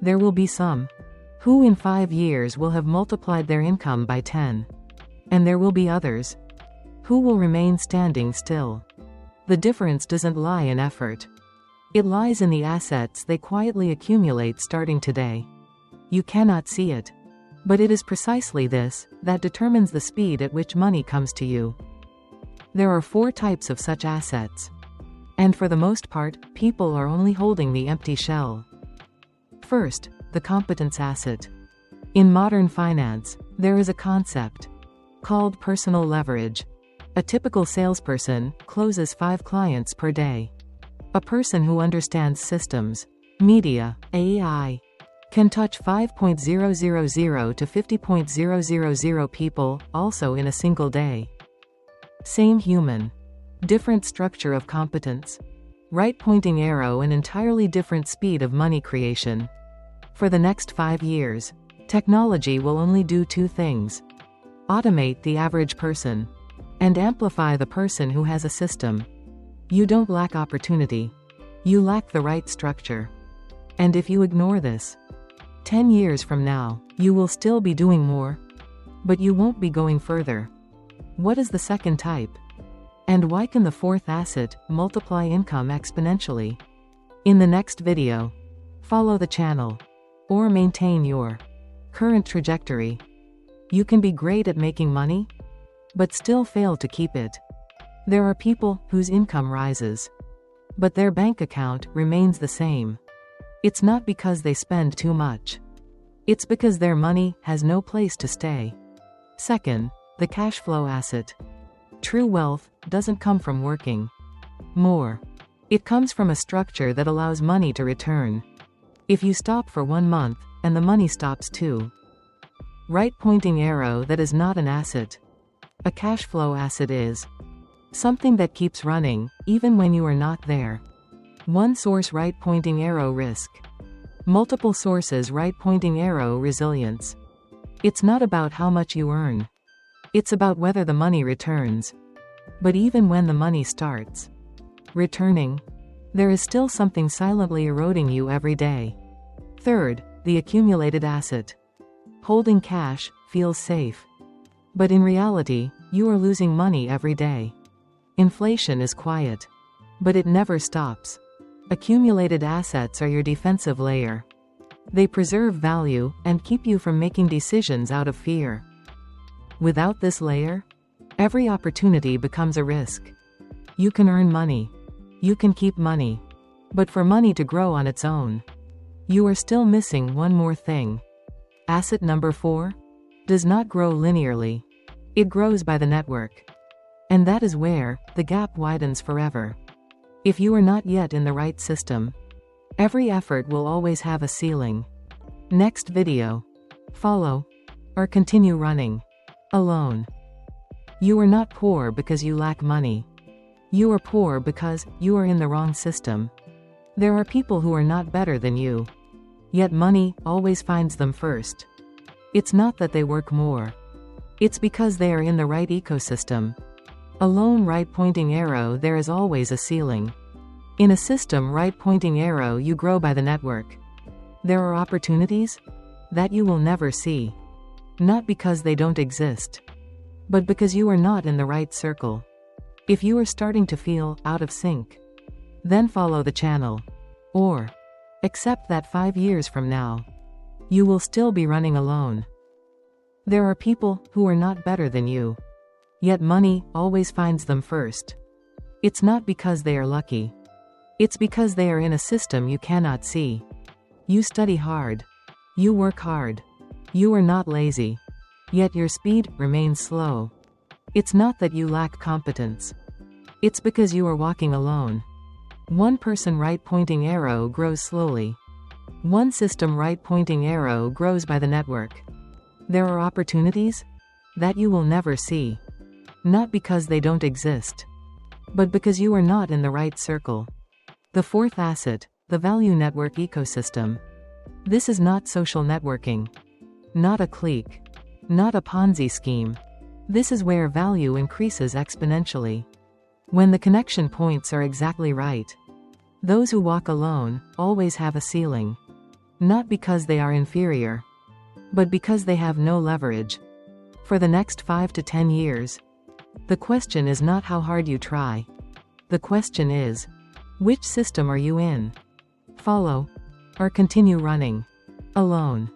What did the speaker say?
There will be some who in 5 years will have multiplied their income by 10. And there will be others who will remain standing still. The difference doesn't lie in effort. It lies in the assets they quietly accumulate starting today. You cannot see it. But it is precisely this that determines the speed at which money comes to you. There are 4 types of such assets. And for the most part, people are only holding the empty shell. First, the competence asset. In modern finance, there is a concept called personal leverage. A typical salesperson closes 5 clients per day. A person who understands systems, media, AI, can touch 5,000 to 50,000 people, also in a single day. Same human. Different structure of competence. Right pointing arrow, an entirely different speed of money creation. For the next 5 years, technology will only do 2 things. Automate the average person. And amplify the person who has a system. You don't lack opportunity. You lack the right structure. And if you ignore this, 10 years from now, you will still be doing more. But you won't be going further. What is the second type? And why can the 4th asset multiply income exponentially? In the next video, follow the channel. Or maintain your current trajectory. You can be great at making money, but still fail to keep it. There are people whose income rises, but their bank account remains the same. It's not because they spend too much. It's because their money has no place to stay. Second, the cash flow asset. True wealth doesn't come from working more. It comes from a structure that allows money to return. If you stop for 1 month, and the money stops too. Right pointing arrow, that is not an asset. A cash flow asset is something that keeps running, even when you are not there. One source right pointing arrow risk. Multiple sources right pointing arrow resilience. It's not about how much you earn. It's about whether the money returns. But even when the money starts returning, there is still something silently eroding you every day. Third, the accumulated asset. Holding cash feels safe. But in reality, you are losing money every day. Inflation is quiet. But it never stops. Accumulated assets are your defensive layer. They preserve value and keep you from making decisions out of fear. Without this layer, every opportunity becomes a risk. You can earn money. You can keep money. But for money to grow on its own, you are still missing one more thing. Asset number 4 does not grow linearly. It grows by the network. And that is where the gap widens forever. If you are not yet in the right system, every effort will always have a ceiling. Next video. Follow. Or continue running alone. You are not poor because you lack money. You are poor because you are in the wrong system. There are people who are not better than you. Yet money always finds them first. It's not that they work more. It's because they are in the right ecosystem. A lone right pointing arrow, there is always a ceiling. In a system right pointing arrow, you grow by the network. There are opportunities that you will never see. Not because they don't exist, but because you are not in the right circle. If you are starting to feel out of sync, then follow the channel. Or accept that 5 years from now, you will still be running alone. There are people who are not better than you. Yet money always finds them first. It's not because they are lucky. It's because they are in a system you cannot see. You study hard. You work hard. You are not lazy. Yet your speed remains slow. It's not that you lack competence. It's because you are walking alone. One person right pointing arrow grows slowly. One system right pointing arrow grows by the network. There are opportunities that you will never see. Not because they don't exist, but because you are not in the right circle. The 4th asset, the value network ecosystem. This is not social networking. Not a clique. Not a Ponzi scheme. This is where value increases exponentially. When the connection points are exactly right. Those who walk alone always have a ceiling. Not because they are inferior, but because they have no leverage. For the next 5 to 10 years, the question is not how hard you try. The question is, which system are you in? Follow, or continue running alone.